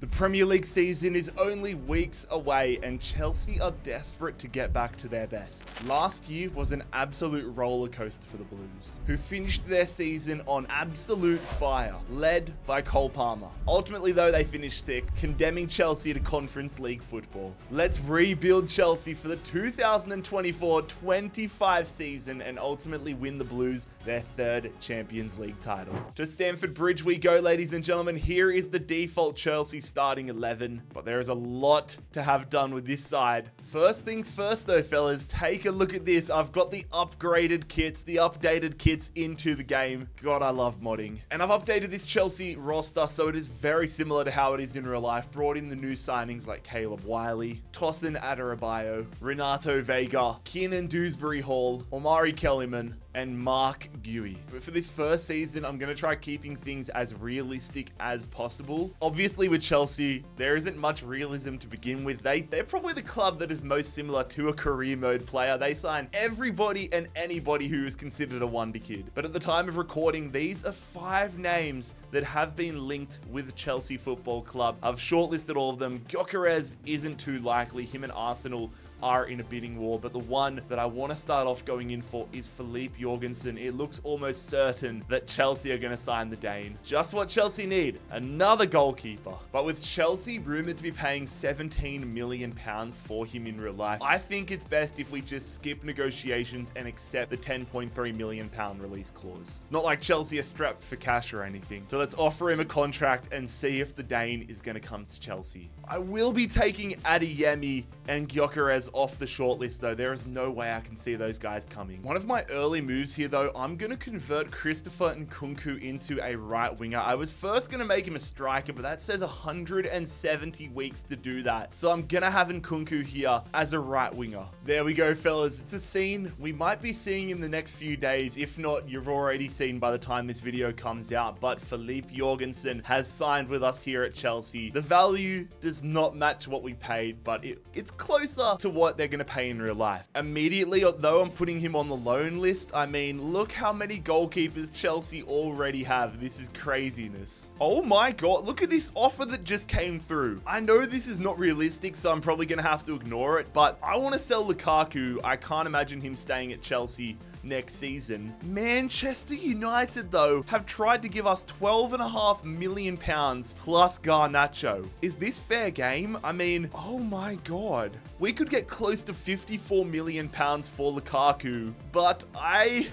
The Premier League season is only weeks away and Chelsea are desperate to get back to their best. Last year was an absolute roller coaster for the Blues, who finished their season on absolute fire, led by Cole Palmer. Ultimately though, they finished sick, condemning Chelsea to Conference League football. Let's rebuild Chelsea for the 2024-25 season and ultimately win the Blues their third Champions League title. To Stamford Bridge we go, ladies and gentlemen. Here is the default Chelsea starting 11, but there is a lot to have done with this side. First things first though, fellas, take a look at this. I've got the upgraded kits, the updated kits into the game. God, I love modding. And I've updated this Chelsea roster so it is very similar to how it is in real life. Brought in the new signings like Caleb Wiley, Tosin Adarabioyo, Renato Vega, Keenan Dewsbury Hall, Omari Kellyman, and Mark Guehi. But for this first season, I'm going to try keeping things as realistic as possible. Obviously with Chelsea, there isn't much realism to begin with. They're probably the club that is most similar to a career mode player. They sign everybody and anybody who is considered a wonder kid. But at the time of recording, these are 5 names that have been linked with Chelsea Football Club. I've shortlisted all of them. Gyökeres isn't too likely. Him and Arsenal are in a bidding war, but the one that I want to start off going in for is Philippe Jorgensen. It looks almost certain that Chelsea are going to sign the Dane. Just what Chelsea need, another goalkeeper. But with Chelsea rumored to be paying £17 million for him in real life, I think it's best if we just skip negotiations and accept the £10.3 million release clause. It's not like Chelsea are strapped for cash or anything, so let's offer him a contract and see if the Dane is going to come to Chelsea. I will be taking Adeyemi and Gyökeres off the shortlist though. There is no way I can see those guys coming. One of my early moves here though, I'm going to convert Christopher Nkunku into a right winger. I was first going to make him a striker, but that says 170 weeks to do that. So I'm going to have Nkunku here as a right winger. There we go, fellas. It's a scene we might be seeing in the next few days. If not, you've already seen by the time this video comes out. But Philippe Jorgensen has signed with us here at Chelsea. The value does not match what we paid, but it's closer to what they're going to pay in real life. Immediately, though I'm putting him on the loan list, I mean, look how many goalkeepers Chelsea already have. This is craziness. Oh my God, look at this offer that just came through. I know this is not realistic, so I'm probably going to have to ignore it, but I want to sell Lukaku. I can't imagine him staying at Chelsea next season. Manchester United though have tried to give us £12.5 million plus Garnacho. Is this fair game? I mean, oh my God. We could get close to £54 million for Lukaku, but I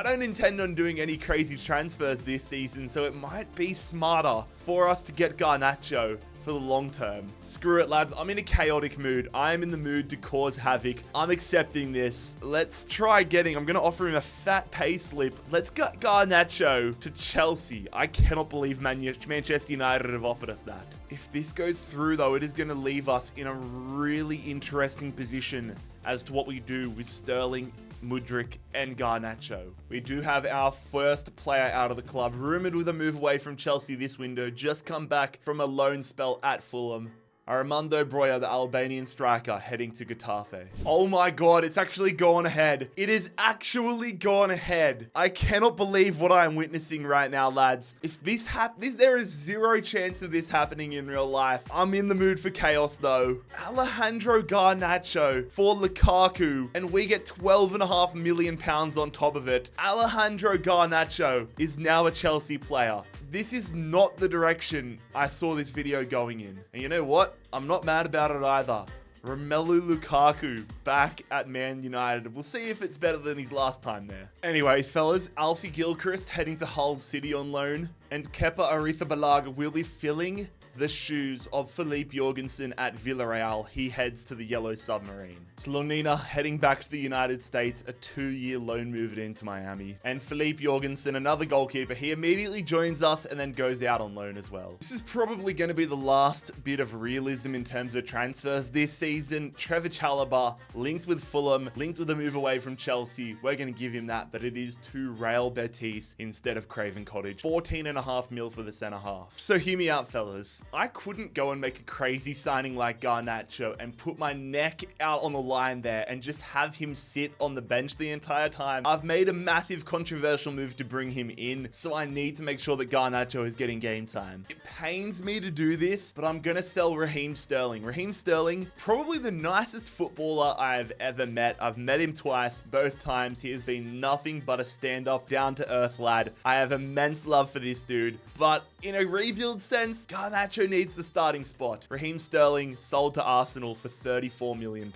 don't intend on doing any crazy transfers this season, so it might be smarter for us to get Garnacho for the long term. Screw it, lads. I'm in a chaotic mood. I am in the mood to cause havoc. I'm accepting this. Let's try I'm going to offer him a fat pay slip. Let's get Garnacho to Chelsea. I cannot believe Manchester United have offered us that. If this goes through though, it is going to leave us in a really interesting position as to what we do with Sterling, Mudryk, and Garnacho. We do have our first player out of the club, rumored with a move away from Chelsea this window, just come back from a loan spell at Fulham. Armando Broja, the Albanian striker, heading to Getafe. Oh my God, it's actually gone ahead. It is actually gone ahead. I cannot believe what I am witnessing right now, lads. If this happens, there is zero chance of this happening in real life. I'm in the mood for chaos though. Alejandro Garnacho for Lukaku, and we get £12.5 million on top of it. Alejandro Garnacho is now a Chelsea player. This is not the direction I saw this video going in. And you know what? I'm not mad about it either. Romelu Lukaku back at Man United. We'll see if it's better than his last time there. Anyways, fellas, Alfie Gilchrist heading to Hull City on loan, and Kepa Arrizabalaga will be filling the shoes of Philippe Jorgensen at Villarreal. He heads to the Yellow Submarine. Slonina heading back to the United States, a 2-year loan move into Miami. And Philippe Jorgensen, another goalkeeper, he immediately joins us and then goes out on loan as well. This is probably going to be the last bit of realism in terms of transfers this season. Trevor Chalobah, linked with Fulham, linked with a move away from Chelsea. We're going to give him that, but it is to Real Betis instead of Craven Cottage. 14.5 mil for the centre half. So hear me out, fellas. I couldn't go and make a crazy signing like Garnacho and put my neck out on the line there and just have him sit on the bench the entire time. I've made a massive controversial move to bring him in, so I need to make sure that Garnacho is getting game time. It pains me to do this, but I'm gonna sell Raheem Sterling. Raheem Sterling, probably the nicest footballer I've ever met. I've met him twice. Both times he has been nothing but a stand-up, down-to-earth lad. I have immense love for this dude, but in a rebuild sense, Garnacho needs the starting spot. Raheem Sterling sold to Arsenal for £34 million.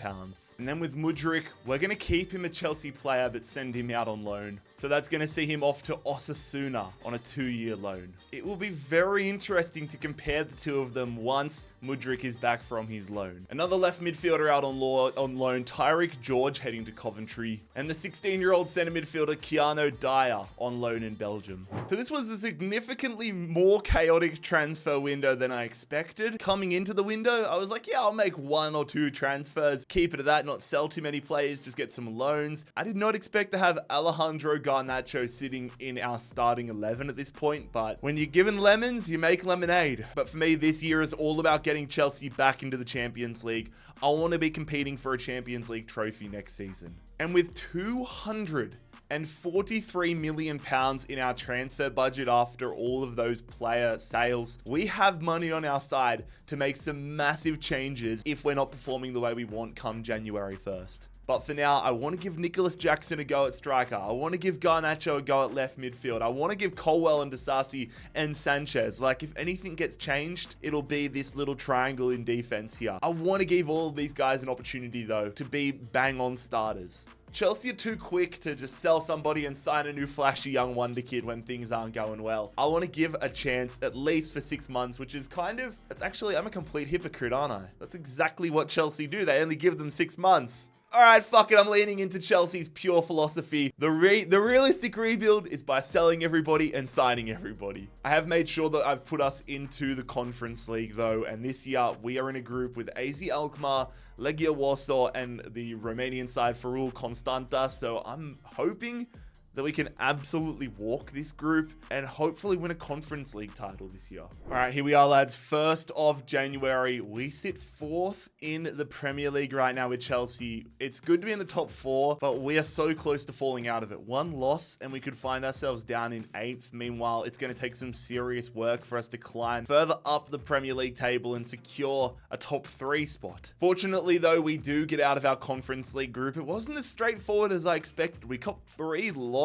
And then with Mudryk, we're going to keep him a Chelsea player but send him out on loan. So that's going to see him off to Osasuna on a 2-year loan. It will be very interesting to compare the two of them once Mudryk is back from his loan. Another left midfielder out on loan, Tyreek George heading to Coventry. And the 16-year-old centre midfielder Keanu Dyer on loan in Belgium. So this was a significantly more chaotic transfer window than I expected. Coming into the window, I was like, yeah, I'll make 1 or 2 transfers, keep it at that, not sell too many players, just get some loans. I did not expect to have Alejandro Garnacho sitting in our starting 11 at this point, but when you're given lemons, you make lemonade. But for me, this year is all about getting Chelsea back into the Champions League. I want to be competing for a Champions League trophy next season. And with 243 million pounds in our transfer budget after all of those player sales, we have money on our side to make some massive changes if we're not performing the way we want come January 1st. But for now, I want to give Nicholas Jackson a go at striker. I want to give Garnacho a go at left midfield. I want to give Colwell and Disasi and Sanchez. Like, if anything gets changed, it'll be this little triangle in defense here. I want to give all of these guys an opportunity, though, to be bang-on starters. Chelsea are too quick to just sell somebody and sign a new flashy young wonder kid when things aren't going well. I want to give a chance at least for 6 months, which is I'm a complete hypocrite, aren't I? That's exactly what Chelsea do. They only give them 6 months. All right, fuck it. I'm leaning into Chelsea's pure philosophy. The realistic rebuild is by selling everybody and signing everybody. I have made sure that I've put us into the Conference League, though, and this year we are in a group with AZ Alkmaar, Legia Warsaw, and the Romanian side Farul Constanta. So I'm hoping that we can absolutely walk this group and hopefully win a Conference League title this year. All right, here we are, lads. 1st of January. We sit 4th in the Premier League right now with Chelsea. It's good to be in the top 4, but we are so close to falling out of it. 1 loss and we could find ourselves down in 8th. Meanwhile, it's going to take some serious work for us to climb further up the Premier League table and secure a top 3 spot. Fortunately, though, we do get out of our Conference League group. It wasn't as straightforward as I expected. We got 3 losses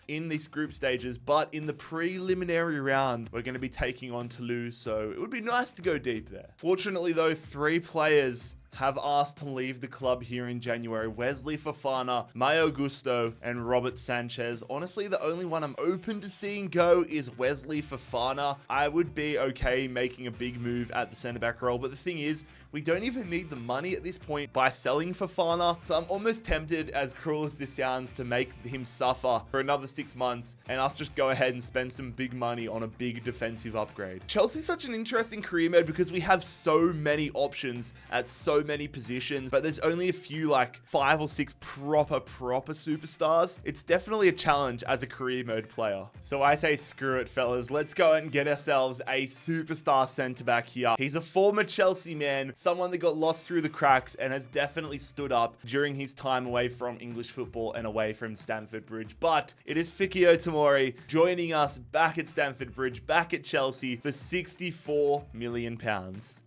in these group stages, but in the preliminary round, we're going to be taking on Toulouse, so it would be nice to go deep there. Fortunately, though, 3 players have asked to leave the club here in January. Wesley Fofana, Mayo Gusto, and Robert Sanchez. Honestly, the only one I'm open to seeing go is Wesley Fofana. I would be okay making a big move at the centre-back role, but the thing is, we don't even need the money at this point by selling Fofana. So I'm almost tempted, as cruel as this sounds, to make him suffer for another 6 months and us just go ahead and spend some big money on a big defensive upgrade. Chelsea's such an interesting career mode because we have so many options at so many positions, but there's only a few, like 5 or 6 proper superstars. It's definitely a challenge as a career mode player. So I say screw it, fellas. Let's go out and get ourselves a superstar centre back here. He's a former Chelsea man, someone that got lost through the cracks and has definitely stood up during his time away from English football and away from Stamford Bridge. But it is Fikio Tomori joining us back at Stamford Bridge, back at Chelsea for £64 million.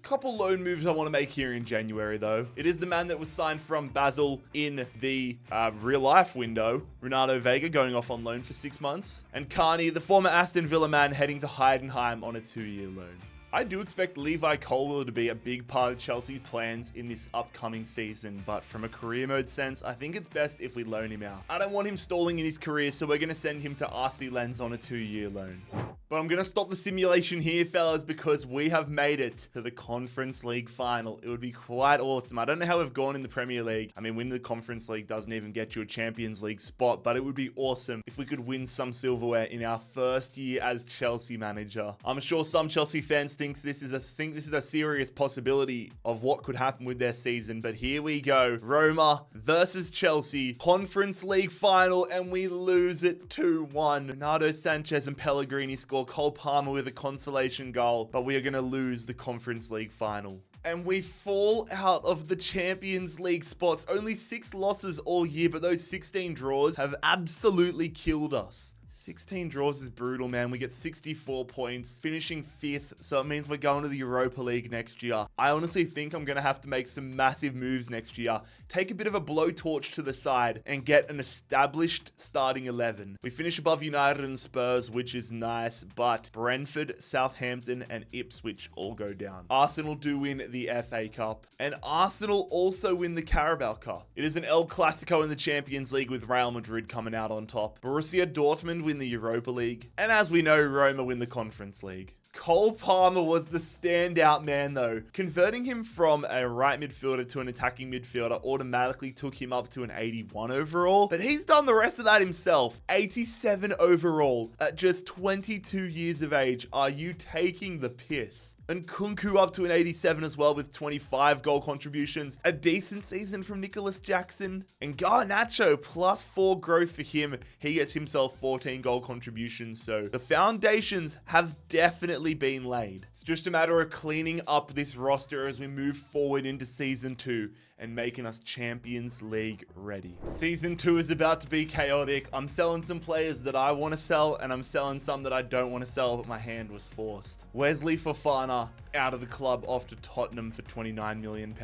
Couple loan moves I want to make here in January, though. It is the man that was signed from Basel in the real life window, Renato Vega, going off on loan for 6 months, and Carney, the former Aston Villa man, heading to Heidenheim on a 2-year loan. I do expect Levi Colwell to be a big part of Chelsea's plans in this upcoming season, but from a career mode sense, I think it's best if we loan him out. I don't want him stalling in his career, so we're going to send him to RC Lens on a 2-year loan. But I'm going to stop the simulation here, fellas, because we have made it to the Conference League final. It would be quite awesome. I don't know how we've gone in the Premier League. I mean, winning the Conference League doesn't even get you a Champions League spot, but it would be awesome if we could win some silverware in our first year as Chelsea manager. I'm sure some Chelsea fans think this is a serious possibility of what could happen with their season, but here we go. Roma versus Chelsea, Conference League final, and we lose it 2-1. Bernardo Sanchez and Pellegrini score score. Cole Palmer with a consolation goal, but we are going to lose the Conference League final. And we fall out of the Champions League spots. Only 6 losses all year, but those 16 draws have absolutely killed us. 16 draws is brutal, man. We get 64 points, finishing 5th, so it means we're going to the Europa League next year. I honestly think I'm going to have to make some massive moves next year, take a bit of a blowtorch to the side, and get an established starting 11. We finish above United and Spurs, which is nice, but Brentford, Southampton, and Ipswich all go down. Arsenal do win the FA Cup, and Arsenal also win the Carabao Cup. It is an El Clasico in the Champions League with Real Madrid coming out on top. Borussia Dortmund win the Europa League, and as we know, Roma win the Conference League. Cole Palmer was the standout man though. Converting him from a right midfielder to an attacking midfielder automatically took him up to an 81 overall, but he's done the rest of that himself. 87 overall at just 22 years of age. Are you taking the piss? And Kunku up to an 87 as well with 25 goal contributions. A decent season from Nicholas Jackson. And Garnacho +4 growth for him. He gets himself 14 goal contributions. So the foundations have definitely been laid. It's just a matter of cleaning up this roster as we move forward into Season 2 and making us Champions League ready. Season 2 is about to be chaotic. I'm selling some players that I want to sell, and I'm selling some that I don't want to sell, but my hand was forced. Wesley Fofana out of the club off to Tottenham for £29 million.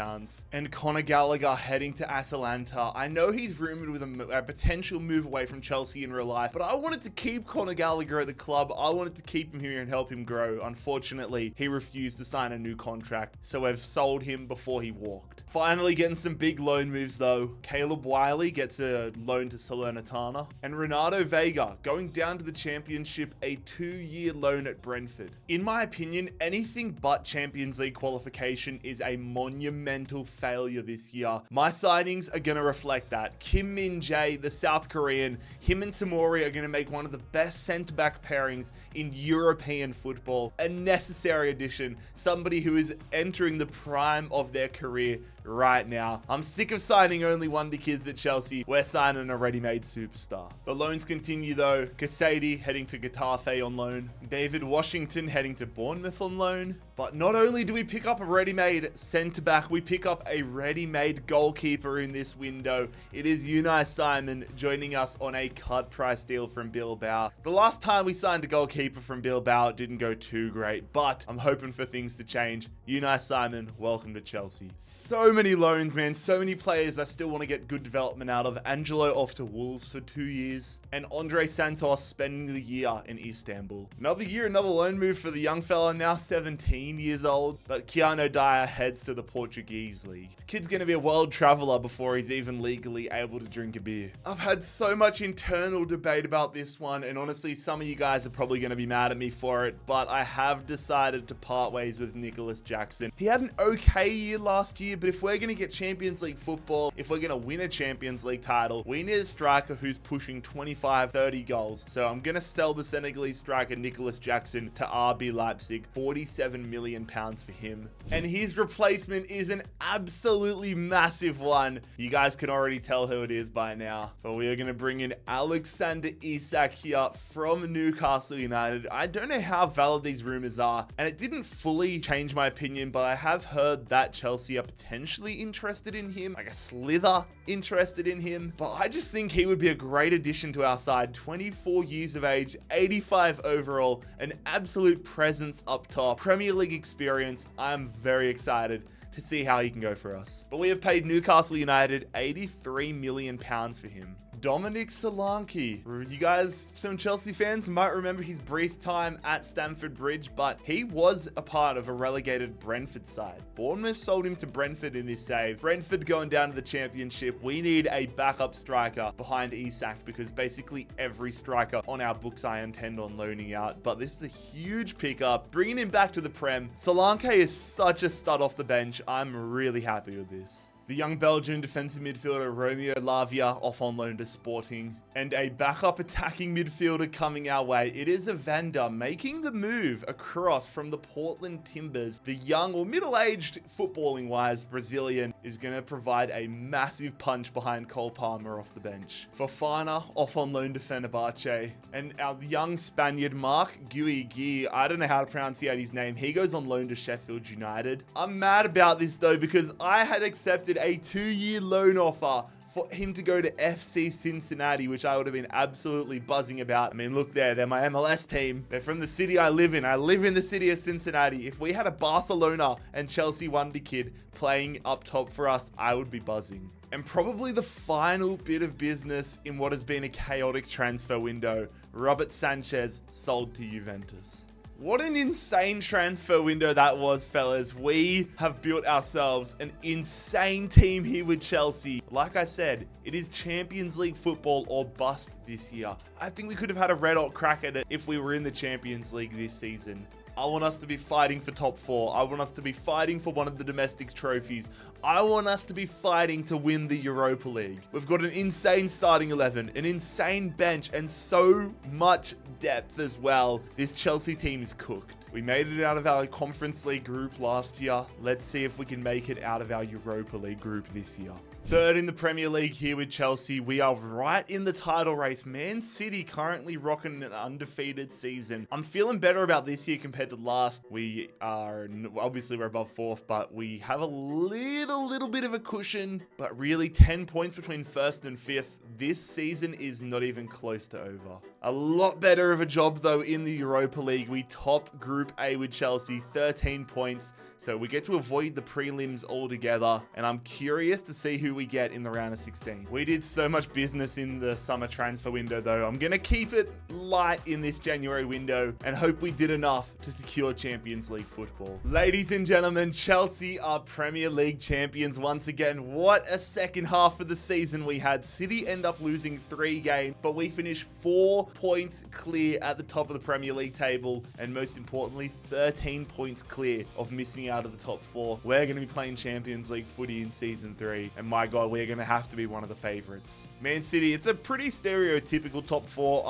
And Conor Gallagher heading to Atalanta. I know he's rumored with a potential move away from Chelsea in real life, but I wanted to keep Conor Gallagher at the club. I wanted to keep him here and help him grow. Unfortunately, he refused to sign a new contract, so we've sold him before he walked. Finally getting some big loan moves though. Caleb Wiley gets a loan to Salernitana, and Renato Vega going down to the Championship, a 2-year loan at Brentford. In my opinion, anything but Champions League qualification is a monumental failure this year. My signings are going to reflect that. Kim Min-jae, the South Korean, him and Tamori are going to make one of the best centre-back pairings in European football. A necessary addition, somebody who is entering the prime of their career right now. I'm sick of signing only wonder kids at Chelsea. We're signing a ready-made superstar. The loans continue though. Casady heading to Getafe on loan. David Washington heading to Bournemouth on loan. But not only do we pick up a ready-made centre-back, we pick up a ready-made goalkeeper in this window. It is Unai Simon joining us on a cut price deal from Bilbao. The last time we signed a goalkeeper from Bilbao, it didn't go too great, but I'm hoping for things to change. Unai Simon, welcome to Chelsea. So many loans, man. So many players I still want to get good development out of. Angelo off to Wolves for 2 years. And Andre Santos spending the year in Istanbul. Another year, another loan move for the young fella, now 17 years old. But Keanu Dyer heads to the Portuguese league. This kid's going to be a world traveler before he's even legally able to drink a beer. I've had so much internal debate about this one, and honestly, some of you guys are probably going to be mad at me for it, but I have decided to part ways with Nicholas Jackson. He had an okay year last year, but if we're going to get Champions League football, if we're going to win a Champions League title, we need a striker who's pushing 25, 30 goals. So I'm going to sell the Senegalese striker Nicholas Jackson to RB Leipzig, £47 million for him. And his replacement is an absolutely massive one. You guys can already tell who it is by now. But we are going to bring in Alexander Isak here from Newcastle United. I don't know how valid these rumors are, and it didn't fully change my opinion, but I have heard that Chelsea are potentially interested in him, like a slither interested in him. But I just think he would be a great addition to our side. 24 years of age, 85 overall, an absolute presence up top, Premier League experience. I'm very excited to see how he can go for us. But we have paid Newcastle United £83 million for him. Dominic Solanke. You guys, some Chelsea fans might remember his brief time at Stamford Bridge, but he was a part of a relegated Brentford side. Bournemouth sold him to Brentford in this save. Brentford going down to the Championship. We need a backup striker behind Isak because basically every striker on our books I intend on loaning out, but this is a huge pickup. Bringing him back to the Prem. Solanke is such a stud off the bench. I'm really happy with this. The young Belgian defensive midfielder Romeo Lavia off on loan to Sporting. And a backup attacking midfielder coming our way. It is Evander making the move across from the Portland Timbers. The young or middle-aged, footballing-wise, Brazilian is going to provide a massive punch behind Cole Palmer off the bench. Fofana off on loan to Fenerbahce. And our young Spaniard, Mark Guigui, I don't know how to pronounce his name. He goes on loan to Sheffield United. I'm mad about this though, because I had accepted a 2-year loan offer for him to go to FC Cincinnati, which I would have been absolutely buzzing about. I mean, look there, they're my MLS team. They're from the city I live in. I live in the city of Cincinnati. If we had a Barcelona and Chelsea wonder kid playing up top for us, I would be buzzing. And probably the final bit of business in what has been a chaotic transfer window, Robert Sanchez sold to Juventus. What an insane transfer window that was, fellas. We have built ourselves an insane team here with Chelsea. Like I said, it is Champions League football or bust this year. I think we could have had a red hot crack at it if we were in the Champions League this season. I want us to be fighting for top 4. I want us to be fighting for one of the domestic trophies. I want us to be fighting to win the Europa League. We've got an insane starting 11, an insane bench, and so much depth as well. This Chelsea team is cooked. We made it out of our Conference League group last year. Let's see if we can make it out of our Europa League group this year. Third in the Premier League here with Chelsea. We are right in the title race. Man City currently rocking an undefeated season. I'm feeling better about this year compared to last. We are, obviously we're above 4th, but we have a little bit of a cushion, but really 10 points between 1st and 5th. This season is not even close to over. A lot better of a job though in the Europa League. We top Group A with Chelsea, 13 points. So we get to avoid the prelims altogether. And I'm curious to see who we get in the round of 16. We did so much business in the summer transfer window though. I'm going to keep it light in this January window and hope we did enough to secure Champions League football. Ladies and gentlemen, Chelsea are Premier League champions once again. What a second half of the season we had. City end up losing 3 games, but we finished 4 points clear at the top of the Premier League table, and most importantly 13 points clear of missing out of the top 4. We're going to be playing Champions League footy in season 3, and my god, we're going to have to be one of the favorites. Man City, it's a pretty stereotypical top 4.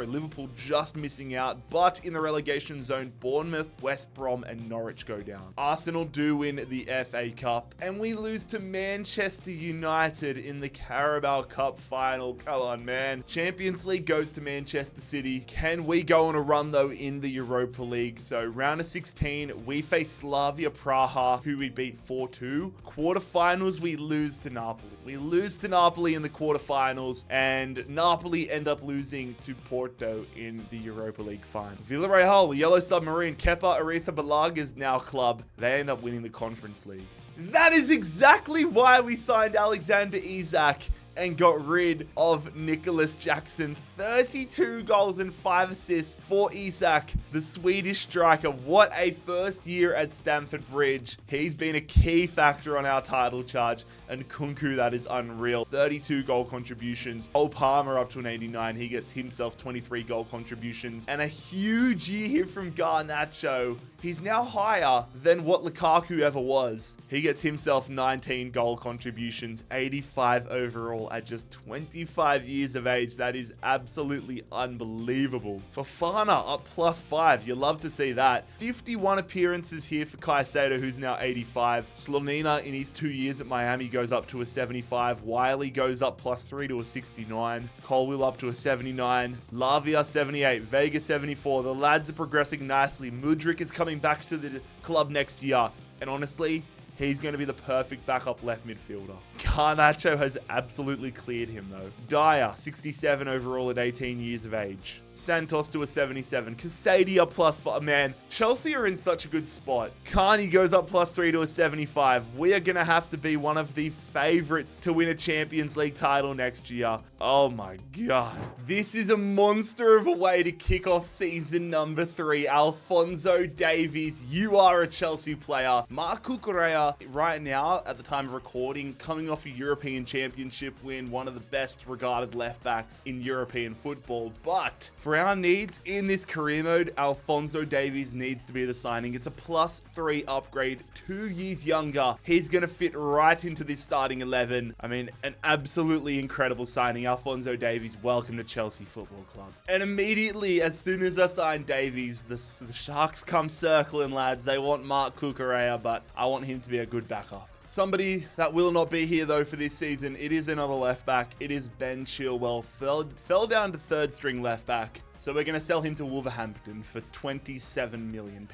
Liverpool just missing out, but in the relegation zone, Bournemouth, West Brom and Norwich go down. Arsenal do win the FA Cup, and we lose to Manchester United in the Carabao Cup final. Come on, man. Champions League goes to Manchester City. Can we go on a run though in the Europa League? So round of 16, we face Slavia Praha, who we beat 4-2. Quarterfinals, we lose to Napoli. We lose to Napoli in the quarterfinals, and Napoli end up losing to Porto in the Europa League final. Villarreal, Yellow Submarine, Kepa Arrizabalaga's now club. They end up winning the Conference League. That is exactly why we signed Alexander Isak and got rid of Nicholas Jackson. 32 goals and 5 assists for Isak, the Swedish striker. What a first year at Stamford Bridge. He's been a key factor on our title charge. And Kunku, that is unreal. 32 goal contributions. Cole Palmer up to an 89. He gets himself 23 goal contributions. And a huge year here from Garnacho. He's now higher than what Lukaku ever was. He gets himself 19 goal contributions, 85 overall at just 25 years of age. That is absolutely unbelievable. Fofana up +5. You love to see that. 51 appearances here for Caicedo, who's now 85. Slonina in his 2 years at Miami goes up to a 75. Wiley goes up +3 to a 69. Colwill up to a 79. Lavia 78. Vega 74. The lads are progressing nicely. Mudryk is coming back to the club next year. And honestly, he's going to be the perfect backup left midfielder. Garnacho has absolutely cleared him though. Dyer, 67 overall at 18 years of age. Santos to a 77. Casady up +5. Man, Chelsea are in such a good spot. Carney goes up +3 to a 75. We are going to have to be one of the favorites to win a Champions League title next year. Oh my god. This is a monster of a way to kick off season number 3. Alphonso Davies, you are a Chelsea player. Marc Cucurella, right now, at the time of recording, coming off a European Championship win, one of the best regarded left backs in European football. But for our needs in this career mode, Alphonso Davies needs to be the signing. It's a +3 upgrade, 2 years younger. He's going to fit right into this starting 11. I mean, an absolutely incredible signing. Alphonso Davies, welcome to Chelsea Football Club. And immediately, as soon as I signed Davies, the Sharks come circling, lads. They want Marc Cucurella, but I want him to be a good backup. Somebody that will not be here though for this season, it is another left back. It is Ben Chilwell. Fell down to third string left back. So we're going to sell him to Wolverhampton for £27 million.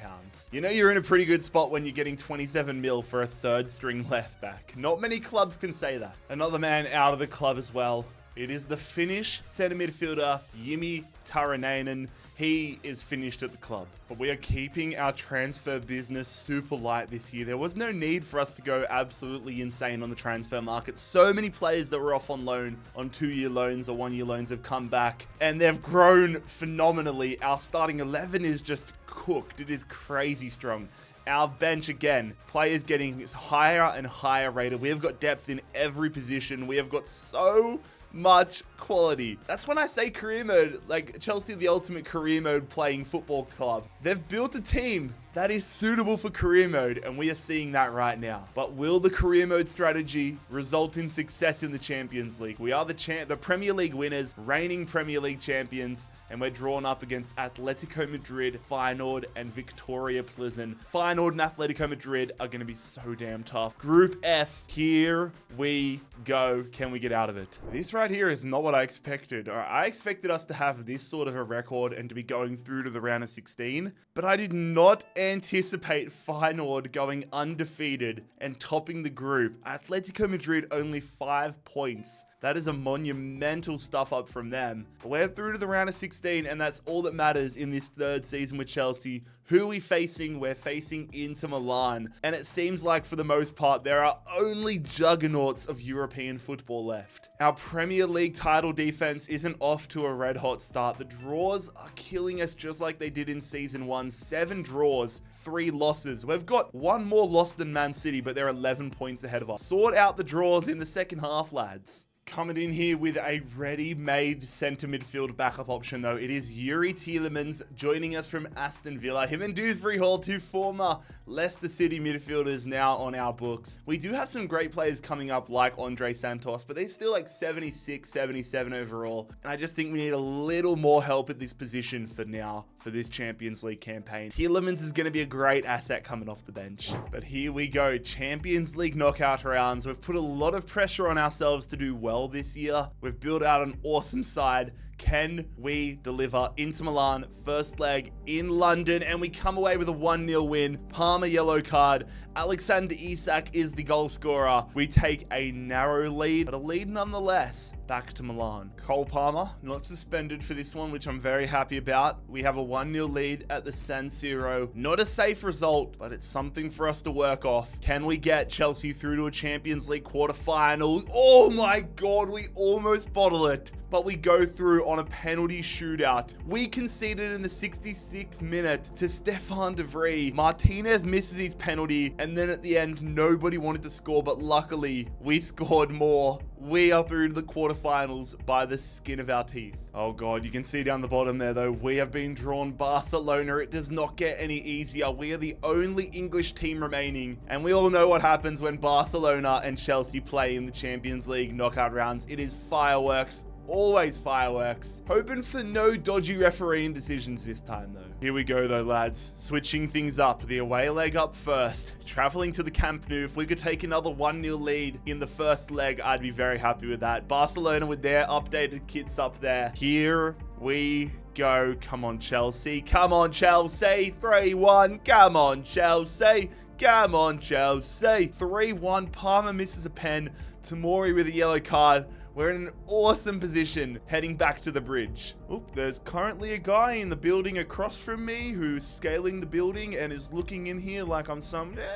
You know you're in a pretty good spot when you're getting 27 mil for a third string left back. Not many clubs can say that. Another man out of the club as well. It is the Finnish centre midfielder, Jimi Taranainen. He is finished at the club. But we are keeping our transfer business super light this year. There was no need for us to go absolutely insane on the transfer market. So many players that were off on loan, on 2-year loans or 1-year loans have come back. And they've grown phenomenally. Our starting 11 is just cooked. It is crazy strong. Our bench, again, players getting higher and higher rated. We have got depth in every position. We have got so much quality. That's when I say career mode, like Chelsea, the ultimate career mode playing football club. They've built a team that is suitable for career mode, and we are seeing that right now. But will the career mode strategy result in success in the Champions League? We are the Premier League winners, reigning Premier League champions, and we're drawn up against Atletico Madrid, Feyenoord, and Victoria Plzen. Feyenoord and Atletico Madrid are going to be so damn tough. Group F, here we go. Can we get out of it? This right here is not what I expected. I expected us to have this sort of a record and to be going through to the round of 16, but I did not anticipate Feyenoord going undefeated and topping the group. Atletico Madrid only 5 points. That is a monumental stuff up from them. But we're through to the round of 16, and that's all that matters in this third season with Chelsea. Who are we facing? We're facing Inter Milan. And it seems like, for the most part, there are only juggernauts of European football left. Our Premier League title defense isn't off to a red-hot start. The draws are killing us just like they did in Season 1. 7 draws, 3 losses. We've got 1 more loss than Man City, but they're 11 points ahead of us. Sort out the draws in the second half, lads. Coming in here with a ready-made centre midfield backup option, though, it is Yuri Tielemans joining us from Aston Villa. Him and Dewsbury Hall, 2 former Leicester City midfielders now on our books. We do have some great players coming up like Andre Santos, but they're still like 76, 77 overall. And I just think we need a little more help at this position for now, for this Champions League campaign. Tielemans is going to be a great asset coming off the bench. But here we go, Champions League knockout rounds. We've put a lot of pressure on ourselves to do well this year. We've built out an awesome side. Can we deliver? Inter Milan, first leg in London, and we come away with a 1-0 win. Palmer yellow card. Alexander Isak is the goal scorer. We take a narrow lead, but a lead nonetheless. Back to Milan. Cole Palmer, not suspended for this one, which I'm very happy about. We have a 1-0 lead at the San Siro. Not a safe result, but it's something for us to work off. Can we get Chelsea through to a Champions League quarter-final? Oh my God, we almost bottle it. But we go through on a penalty shootout. We conceded in the 66th minute to Stefan de Vrij. Martinez misses his penalty, and then at the end, nobody wanted to score, but luckily, we scored more. We are through to the quarterfinals by the skin of our teeth. Oh God, you can see down the bottom there though, we have been drawn Barcelona. It does not get any easier. We are the only English team remaining, and we all know what happens when Barcelona and Chelsea play in the Champions League knockout rounds. It is fireworks. Always fireworks. Hoping for no dodgy refereeing decisions this time though. Here we go though, lads. Switching things up. The away leg up first. Traveling to the Camp Nou. If we could take another 1-0 lead in the first leg, I'd be very happy with that. Barcelona with their updated kits up there. Here we go. Come on, Chelsea. Come on, Chelsea. 3-1. Come on, Chelsea. Come on, Chelsea. 3-1. Palmer misses a pen. Tamori with a yellow card. We're in an awesome position heading back to the bridge. Oop, there's currently a guy in the building across from me who's scaling the building and is looking in here like I'm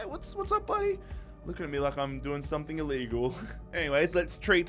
what's up, buddy? Looking at me like I'm doing something illegal. Anyways, let's treat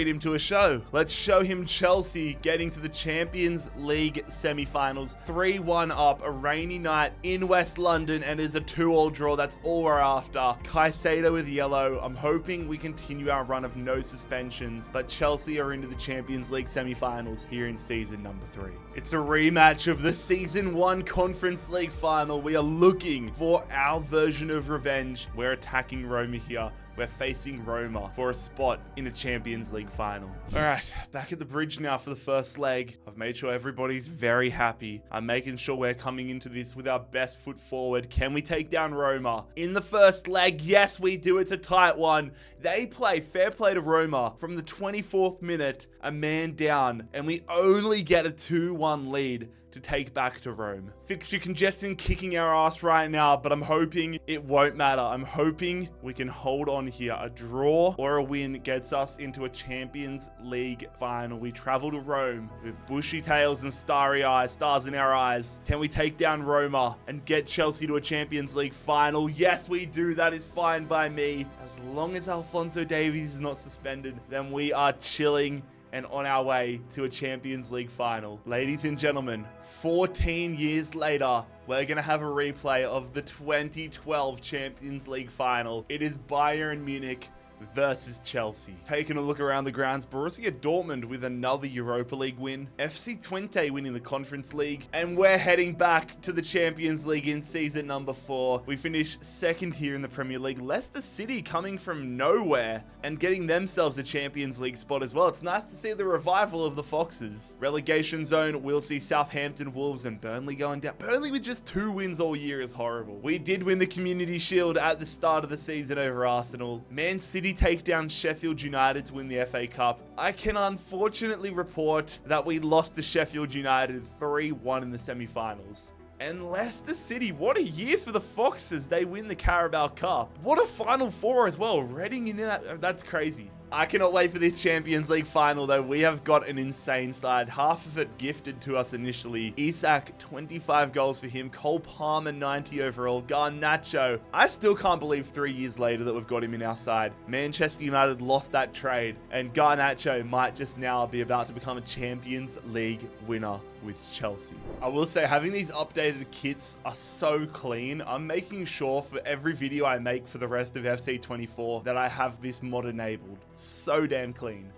him to a show. Let's show him Chelsea getting to the Champions League semi-finals. 3-1 up, a rainy night in West London, and is a 2-2 draw. That's all we're after. Caicedo with yellow. I'm hoping we continue our run of no suspensions, but Chelsea are into the Champions League semi-finals here in season number 3. It's a rematch of the season 1 Conference League final. We are looking for our version of revenge. We're attacking Roma here. We're facing Roma for a spot in a Champions League final. All right, back at the bridge now for the first leg. I've made sure everybody's very happy. I'm making sure we're coming into this with our best foot forward. Can we take down Roma in the first leg? Yes, we do. It's a tight one. They play, fair play to Roma, from the 24th minute, a man down, and we only get a 2-1 lead to take back to Rome. Fixture congestion kicking our ass right now, but I'm hoping it won't matter. I'm hoping we can hold on here. A draw or a win gets us into a Champions League final. We travel to Rome with bushy tails and starry eyes, stars in our eyes. Can we take down Roma and get Chelsea to a Champions League final? Yes, we do. That is fine by me. As long as Alphonso Davies is not suspended, then we are chilling and on our way to a Champions League final. Ladies and gentlemen, 14 years later, we're going to have a replay of the 2012 Champions League final. It is Bayern Munich versus Chelsea. Taking a look around the grounds, Borussia Dortmund with another Europa League win, FC Twente winning the Conference League, and we're heading back to the Champions League in season number 4. We finished second here in the Premier League. Leicester City coming from nowhere and getting themselves a Champions League spot as well. It's nice to see the revival of the Foxes. Relegation zone, we'll see Southampton, Wolves, and Burnley going down. Burnley with just 2 wins all year is horrible. We did win the Community Shield at the start of the season over Arsenal. Man City take down Sheffield United to win the FA Cup. I can unfortunately report that we lost to Sheffield United 3-1 in the semi-finals. And Leicester City, what a year for the Foxes. They win the Carabao Cup. What a Final Four as well. Reading in that, that's crazy. I cannot wait for this Champions League final, though. We have got an insane side. Half of it gifted to us initially. Isak, 25 goals for him. Cole Palmer, 90 overall. Garnacho. I still can't believe 3 years later that we've got him in our side. Manchester United lost that trade, and Garnacho might just now be about to become a Champions League winner with Chelsea. I will say, having these updated kits are so clean. I'm making sure for every video I make for the rest of FC24 that I have this mod enabled. So damn clean.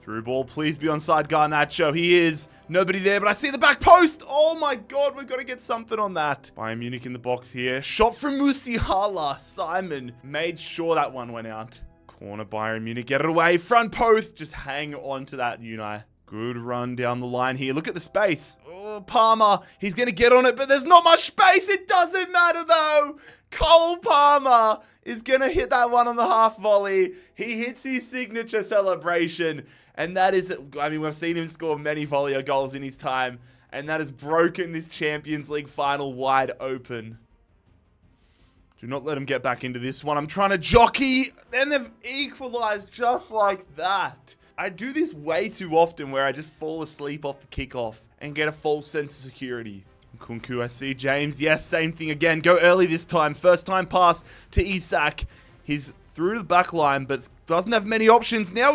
Through ball, please be onside Garnacho. He is. Nobody there, but I see the back post. Oh my God, we've got to get something on that. Bayern Munich in the box here. Shot from Musiala. Simon made sure that one went out. Corner, Bayern Munich, get it away. Front post, just hang on to that, Unai. Good run down the line here. Look at the space. Oh, Palmer, he's going to get on it, but there's not much space. It doesn't matter, though. Cole Palmer is going to hit that one on the half volley. He hits his signature celebration, and that is, I mean, we've seen him score many volley goals in his time, and that has broken this Champions League final wide open. Do not let him get back into this one. I'm trying to jockey, and they've equalized just like that. I do this way too often where I just fall asleep off the kickoff and get a false sense of security. Kunku, I see James. Yes, same thing again. Go early this time. First time pass to Isak. He's through to the back line, but doesn't have many options. Now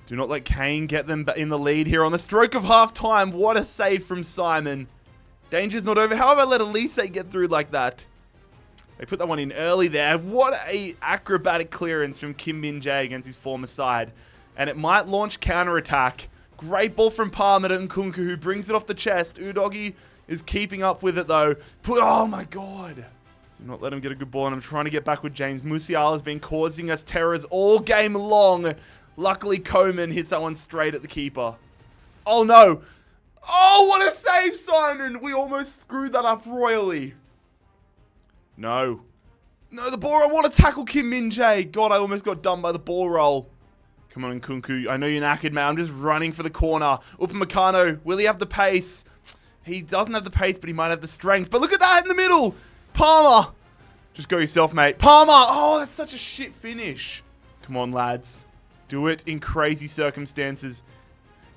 do not let Kane get them in the lead here on the stroke of half time. What a save from Simon. Danger's not over. How have I let Elise get through like that? They put that one in early there. What a acrobatic clearance from Kim Min-jae against his former side. And it might launch counter-attack. Great ball from Palmer to Nkunku, who brings it off the chest. Udogi is keeping up with it, though. Oh, my God. Do not let him get a good ball, and I'm trying to get back with James. Musiala has been causing us terrors all game long. Luckily, Koeman hits that one straight at the keeper. Oh, no. Oh, what a save, Simon. We almost screwed that up royally. No. No, the ball. I want to tackle Kim Min-jae. God, I almost got done by the ball roll. Come on, Nkunku. I know you're knackered, man. I'm just running for the corner. Upamecano, will he have the pace? He doesn't have the pace, but he might have the strength. But look at that in the middle. Palmer. Just go yourself, mate. Palmer. Oh, that's such a shit finish. Come on, lads. Do it in crazy circumstances.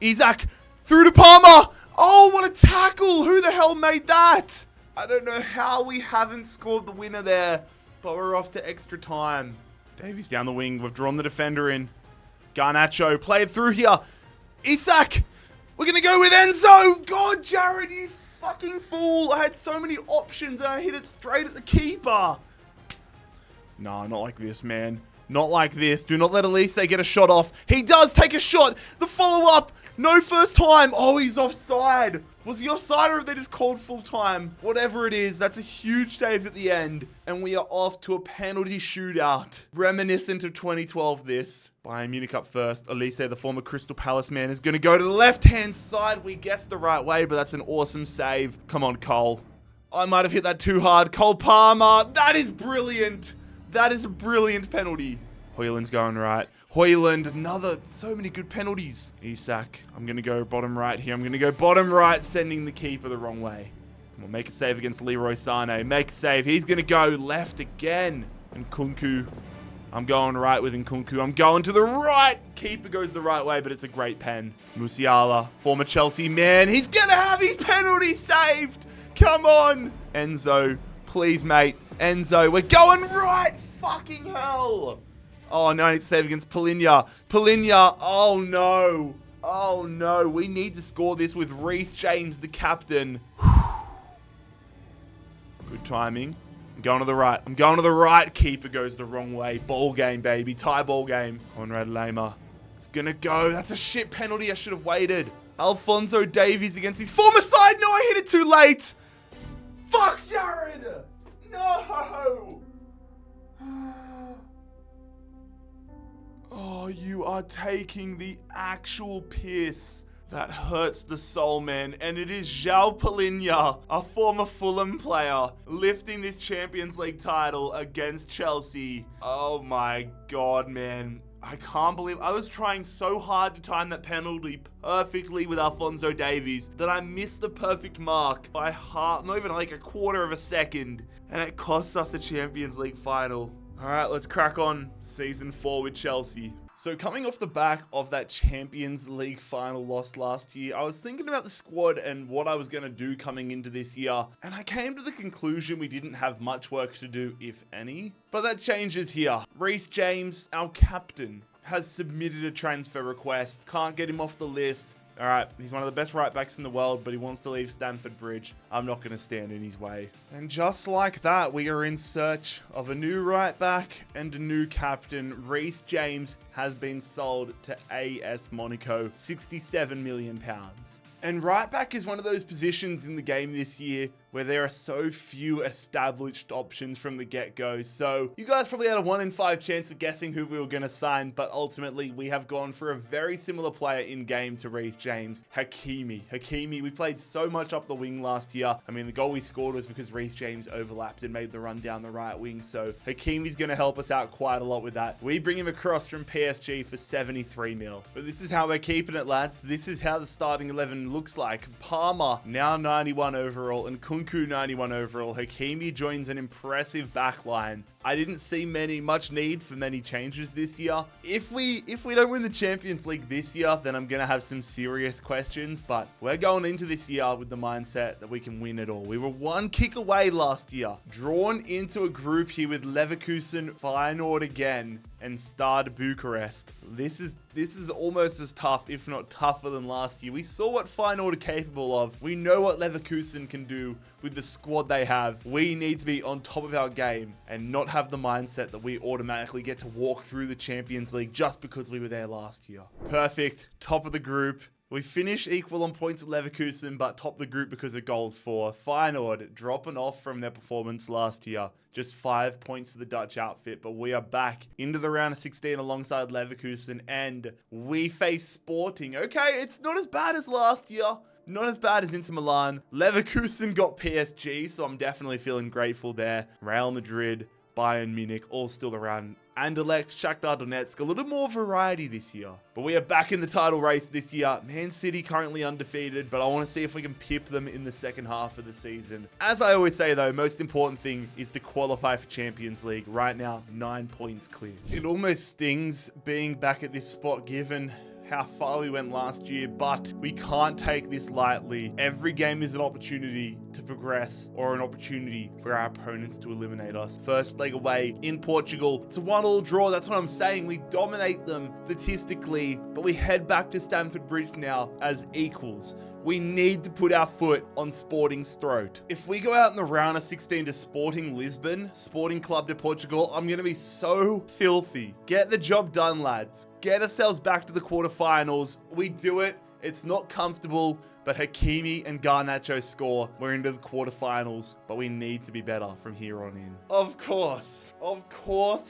Isak through to Palmer. Oh, what a tackle. Who the hell made that? I don't know how we haven't scored the winner there, but we're off to extra time. Davies down the wing. We've drawn the defender in. Garnacho, play it through here. Isak, we're going to go with Enzo. God, Jarrad, you fucking fool. I had so many options and I hit it straight at the keeper. No, not like this, man. Not like this. Do not let Elise get a shot off. He does take a shot. The follow-up. No first time. Oh, he's offside. Was he offside or have they just called full time? Whatever it is, that's a huge save at the end. And we are off to a penalty shootout. Reminiscent of 2012 this. Bayern Munich up first. Elise, the former Crystal Palace man, is going to go to the left-hand side. We guessed the right way, but that's an awesome save. Come on, Cole. I might have hit that too hard. Cole Palmer. That is brilliant. That is a brilliant penalty. Højlund's going right. Højlund, another, so many good penalties. Isak, I'm going to go bottom right here. I'm going to go bottom right, sending the keeper the wrong way. Come on, make a save against Leroy Sané. Make a save. He's going to go left again. And Nkunku, I'm going right with Nkunku. I'm going to the right. Keeper goes the right way, but it's a great pen. Musiala, former Chelsea man. He's going to have his penalty saved. Come on. Enzo, please, mate. Enzo, we're going right. Fucking hell. Oh, no, I need to save against Polinia. Polinia, oh no. Oh no, we need to score this with Reece James, the captain. Good timing. I'm going to the right. I'm going to the right. Keeper goes the wrong way. Ball game, baby. Tie ball game. Conrad Lema. It's going to go. That's a shit penalty. I should have waited. Alphonso Davies against his former side. No, I hit it too late. Fuck, Jarrad. No. Oh, you are taking the actual piss. That hurts the soul, man. And it is João Palhinha, a former Fulham player, lifting this Champions League title against Chelsea. Oh my God, man. I can't believe I was trying so hard to time that penalty perfectly with Alphonso Davies that I missed the perfect mark by half, not even like a quarter of a second. And it cost us a Champions League final. All right, let's crack on season 4 with Chelsea. So coming off the back of that Champions League final loss last year, I was thinking about the squad and what I was going to do coming into this year. And I came to the conclusion we didn't have much work to do, if any. But that changes here. Reece James, our captain, has submitted a transfer request. Can't get him off the list. All right, he's one of the best right backs in the world, but he wants to leave Stamford Bridge. I'm not going to stand in his way. And just like that, we are in search of a new right back and a new captain. Reece James has been sold to AS Monaco, £67 million. And right back is one of those positions in the game this year where there are so few established options from the get-go. So you guys probably had a 1 in 5 chance of guessing who we were going to sign, but ultimately we have gone for a very similar player in game to Reece James, Hakimi. Hakimi, we played so much up the wing last year. I mean, the goal we scored was because Reece James overlapped and made the run down the right wing. So Hakimi's going to help us out quite a lot with that. We bring him across from PSG for 73 mil. But this is how we're keeping it, lads. This is how the starting 11 looks like. Palmer, now 91 overall, and Nkunku 91 overall. Hakimi joins an impressive backline. I didn't see much need for many changes this year. If we don't win the Champions League this year, then I'm gonna have some serious questions, but we're going into this year with the mindset that we can win it all. We were 1 kick away last year, drawn into a group here with Leverkusen, Feyenoord again, and Stade Bucharest. This is almost as tough, if not tougher than last year. We saw what Feyenoord are capable of. We know what Leverkusen can do with the squad they have. We need to be on top of our game and not have the mindset that we automatically get to walk through the Champions League just because we were there last year. Perfect. Top of the group. We finished equal on points at Leverkusen, but top the group because of goals for Feyenoord, dropping off from their performance last year. Just 5 points for the Dutch outfit, but we are back into the round of 16 alongside Leverkusen, and we face Sporting. Okay, it's not as bad as last year. Not as bad as Inter Milan. Leverkusen got PSG, so I'm definitely feeling grateful there. Real Madrid, Bayern Munich, all still around. Anderlecht, Shakhtar Donetsk, a little more variety this year. But we are back in the title race this year. Man City currently undefeated, but I want to see if we can pip them in the second half of the season. As I always say though, most important thing is to qualify for Champions League. Right now, 9 points clear. It almost stings being back at this spot given how far we went last year, but we can't take this lightly. Every game is an opportunity to progress or an opportunity for our opponents to eliminate us. First leg away in Portugal. It's a 1-1 draw. That's what I'm saying. We dominate them statistically, but we head back to Stamford Bridge now as equals. We need to put our foot on Sporting's throat. If we go out in the round of 16 to Sporting Lisbon, Sporting Club de Portugal, I'm going to be so filthy. Get the job done, lads. Get ourselves back to the quarterfinals. We do it, It's not comfortable, but Hakimi and Garnacho score. We're into the quarterfinals, but we need to be better from here on in. Of course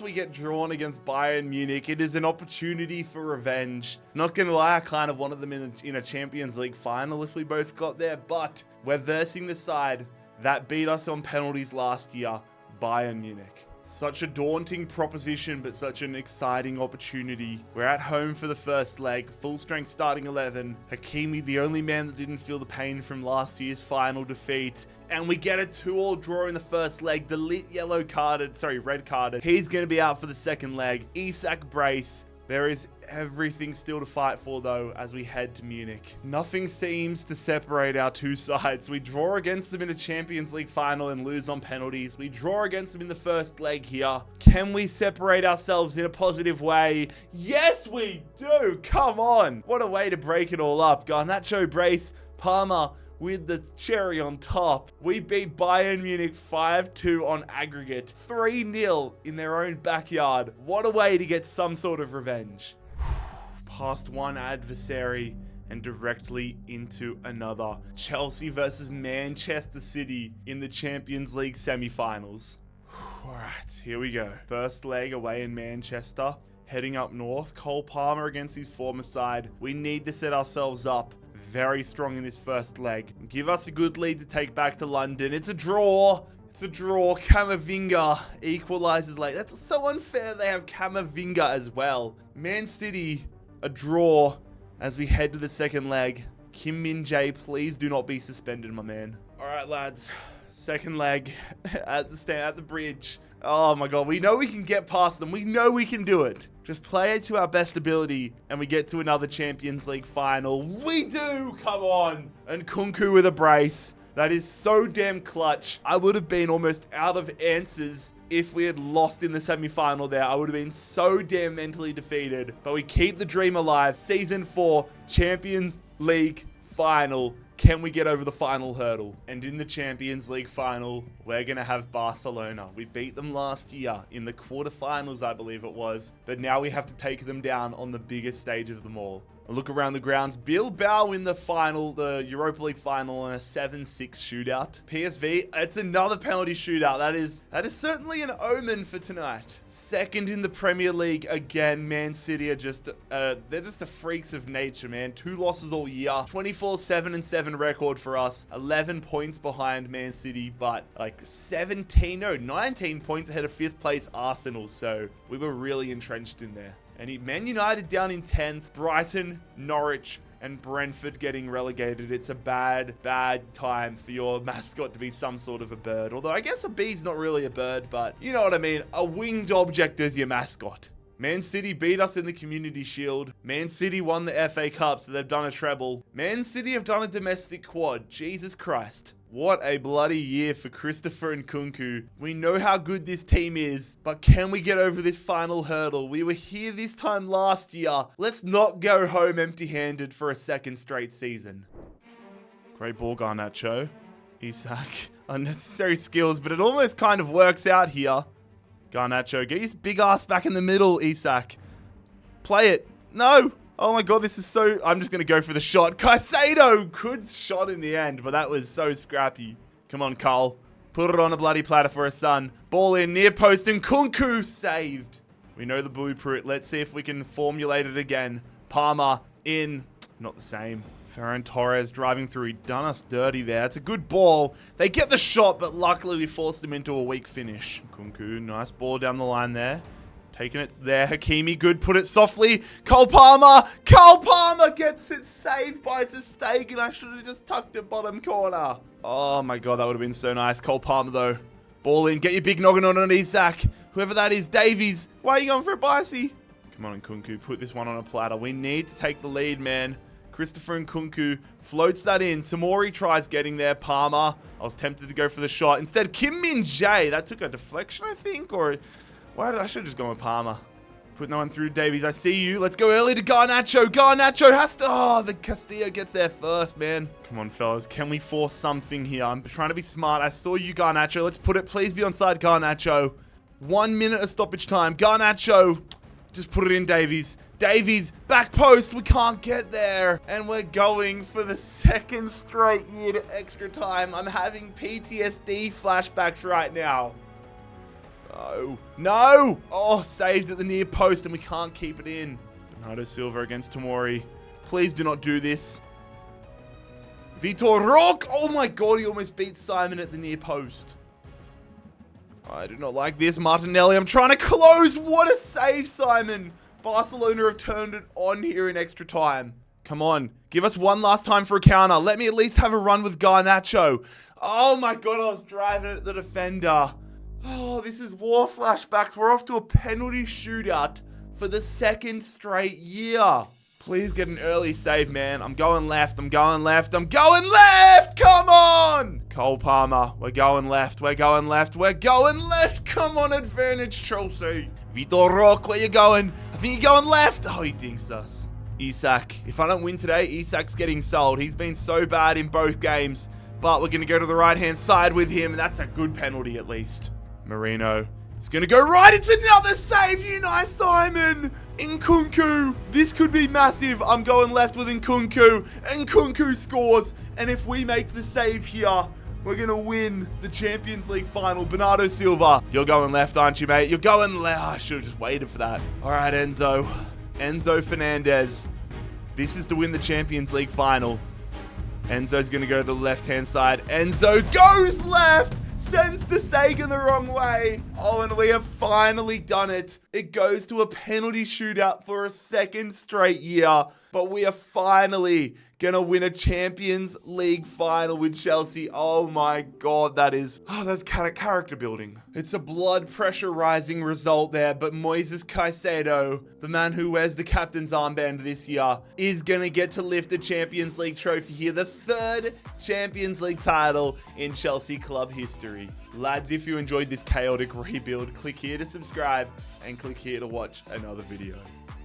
we get drawn against Bayern Munich. It is an opportunity for revenge. Not gonna lie, I kind of wanted them in a Champions League final if we both got there, but we're versing the side that beat us on penalties last year, Bayern Munich. Such a daunting proposition, but such an exciting opportunity. We're at home for the first leg, full strength starting 11. Hakimi, the only man that didn't feel the pain from last year's final defeat. And we get a 2-2 draw in the first leg. The lit red carded. He's going to be out for the second leg. Isak brace. There is everything still to fight for, though, as we head to Munich. Nothing seems to separate our two sides. We draw against them in a Champions League final and lose on penalties. We draw against them in the first leg here. Can we separate ourselves in a positive way? Yes, we do. Come on. What a way to break it all up. Garnacho brace, Palmer with the cherry on top. We beat Bayern Munich 5-2 on aggregate, 3-0 in their own backyard. What a way to get some sort of revenge. Past one adversary and directly into another. Chelsea versus Manchester City in the Champions League semi-finals. All right, here we go. First leg away in Manchester. Heading up north, Cole Palmer against his former side. We need to set ourselves up very strong in this first leg. Give us a good lead to take back to London. It's a draw. It's a draw. Camavinga equalizes late. That's so unfair they have Camavinga as well. Man City, a draw as we head to the second leg. Kim Min-jae, please do not be suspended, my man. All right, lads. Second leg at the bridge. Oh my God, we know we can get past them. We know we can do it. Just play it to our best ability and we get to another Champions League final. We do, come on. And Kunku with a brace. That is so damn clutch. I would have been almost out of answers if we had lost in the semi-final there. I would have been so damn mentally defeated. But we keep the dream alive. Season 4, Champions League final. Can we get over the final hurdle? And in the Champions League final, we're going to have Barcelona. We beat them last year in the quarterfinals, I believe it was. But now we have to take them down on the biggest stage of them all. A look around the grounds. Bilbao in the final, the Europa League final, in a 7-6 shootout. PSV, it's another penalty shootout. That is certainly an omen for tonight. Second in the Premier League again. Man City are just they're just the freaks of nature, man. 2 losses all year. 24-7-7 record for us. 11 points behind Man City, but like 19 points ahead of 5th place Arsenal. So we were really entrenched in there. And Man United down in 10th, Brighton, Norwich, and Brentford getting relegated. It's a bad time for your mascot to be some sort of a bird. Although I guess a bee's not really a bird, but you know what I mean. A winged object as your mascot. Man City beat us in the Community Shield. Man City won the FA Cup, so they've done a treble. Man City have done a domestic quad. Jesus Christ. What a bloody year for Christopher and Kunku. We know how good this team is, but can we get over this final hurdle? We were here this time last year. Let's not go home empty-handed for a second straight season. Great ball, Garnacho. Isak. Unnecessary skills, but it almost kind of works out here. Garnacho, get his big ass back in the middle, Isak. Play it. No! Oh my God, this is so... I'm just going to go for the shot. Caicedo! Good shot in the end, but that was so scrappy. Come on, Carl. Put it on a bloody platter for a son. Ball in, near post, and Kunku saved. We know the blueprint. Let's see if we can formulate it again. Palmer in. Not the same. Ferran Torres driving through. He done us dirty there. It's a good ball. They get the shot, but luckily we forced him into a weak finish. Kunku, nice ball down the line there. Taking it there. Hakimi, good. Put it softly. Cole Palmer. Cole Palmer gets it saved by Ter Stegen. I should have just tucked it bottom corner. Oh my God, that would have been so nice. Cole Palmer though. Ball in. Get your big noggin on it, Isak. Whoever that is, Davies. Why are you going for a bicy? Come on, Kunku. Put this one on a platter. We need to take the lead, man. Christopher and Kunku floats that in. Tamori tries getting there. Palmer. I was tempted to go for the shot. Instead, Kim Min-jae. That took a deflection, I think, or... I should have just gone with Palmer. Put no one through Davies. I see you. Let's go early to Garnacho. Garnacho has to... Oh, the Castillo gets there first, man. Come on, fellas. Can we force something here? I'm trying to be smart. I saw you, Garnacho. Let's put it. Please be onside, Garnacho. 1 minute of stoppage time. Garnacho. Just put it in, Davies. Davies, back post. We can't get there. And we're going for the second straight year to extra time. I'm having PTSD flashbacks right now. No. No! Oh, saved at the near post and we can't keep it in. Bernardo Silva against Tomori. Please do not do this. Vitor Roque! Oh my god, he almost beat Simon at the near post. I do not like this. Martinelli, I'm trying to close. What a save, Simon. Barcelona have turned it on here in extra time. Come on. Give us one last time for a counter. Let me at least have a run with Garnacho. Oh my god, I was driving at the defender. Oh, this is war flashbacks. We're off to a penalty shootout for the second straight year. Please get an early save, man. I'm going left. I'm going left. I'm going left. Come on. Cole Palmer. We're going left. We're going left. We're going left. Come on, advantage, Chelsea. Vitor Roque, where you going? I think you're going left. Oh, he dinks us. Isak. If I don't win today, Isak's getting sold. He's been so bad in both games. But we're going to go to the right-hand side with him. And that's a good penalty, at least. Marino. It's going to go right. It's another save. You nice, Simon. Nkunku. This could be massive. I'm going left with Nkunku. Nkunku scores. And if we make the save here, we're going to win the Champions League final. Bernardo Silva. You're going left, aren't you, mate? You're going left. I should have just waited for that. All right, Enzo. Enzo Fernandez. This is to win the Champions League final. Enzo's going to go to the left-hand side. Enzo goes left. Sends the Stegen the wrong way. Oh, and we have finally done it. It goes to a penalty shootout for a second straight year. But we are finally going to win a Champions League final with Chelsea. Oh my God, that's character building. It's a blood pressure rising result there, but Moises Caicedo, the man who wears the captain's armband this year, is going to get to lift a Champions League trophy here, the third Champions League title in Chelsea club history. Lads, if you enjoyed this chaotic rebuild, click here to subscribe and click here to watch another video.